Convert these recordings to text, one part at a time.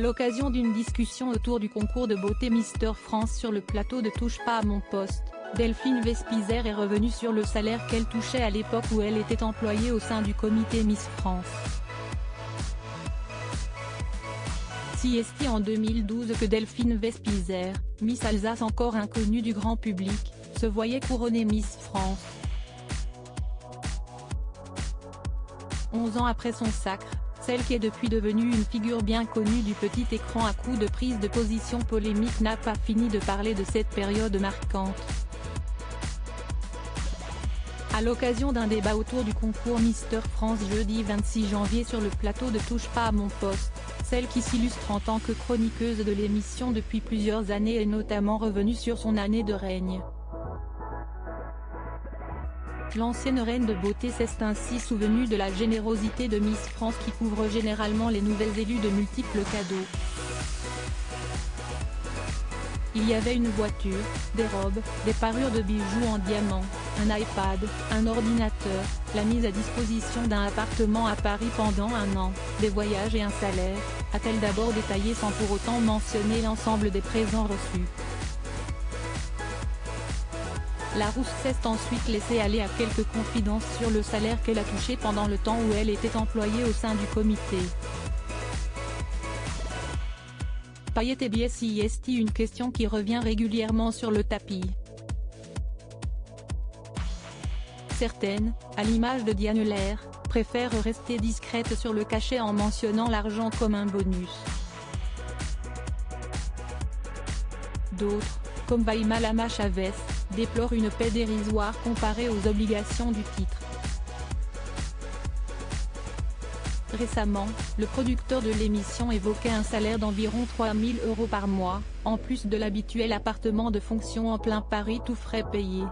l'occasion d'une discussion autour du concours de beauté Mister France sur le plateau de Touche pas à mon poste, Delphine Vespizer est revenue sur le salaire qu'elle touchait à l'époque où elle était employée au sein du comité Miss France. C'est en 2012 que Delphine Vespizer, Miss Alsace encore inconnue du grand public, se voyait couronnée Miss France. 11 ans après son sacre, celle qui est depuis devenue une figure bien connue du petit écran à coups de prise de position polémique n'a pas fini de parler de cette période marquante. À l'occasion d'un débat autour du concours Mister France jeudi 26 janvier sur le plateau de Touche pas à mon poste, celle qui s'illustre en tant que chroniqueuse de l'émission depuis plusieurs années est notamment revenue sur son année de règne. L'ancienne reine de beauté s'est ainsi souvenue de la générosité de Miss France qui couvre généralement les nouvelles élues de multiples cadeaux. Il y avait une voiture, des robes, des parures de bijoux en diamant, un iPad, un ordinateur, la mise à disposition d'un appartement à Paris pendant un an, des voyages et un salaire, a-t-elle d'abord détaillé sans pour autant mentionner l'ensemble des présents reçus. La rousse s'est ensuite laissée aller à quelques confidences sur le salaire qu'elle a touché pendant le temps où elle était employée au sein du comité. Paillettes et billets, c'est une question qui revient régulièrement sur le tapis. Certaines, à l'image de Diane Lair, préfèrent rester discrètes sur le cachet en mentionnant l'argent comme un bonus. D'autres, comme Vaïma Lama Chavez, déplorent une paie dérisoire comparée aux obligations du titre. Récemment, le producteur de l'émission évoquait un salaire d'environ 3 000 € par mois, en plus de l'habituel appartement de fonction en plein Paris tout frais payés.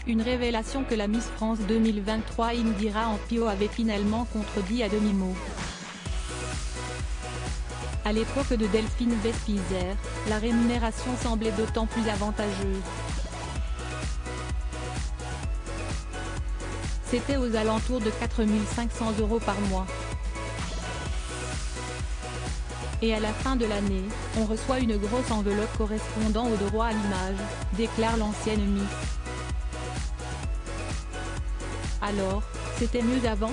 Une révélation que la Miss France 2023 Indira Ampio avait finalement contredit à demi-mot. À l'époque de Delphine Vespizer, la rémunération semblait d'autant plus avantageuse. C'était aux alentours de 4 500 € par mois. Et à la fin de l'année, on reçoit une grosse enveloppe correspondant au droit à l'image, déclare l'ancienne Miss. Alors, c'était mieux avant ?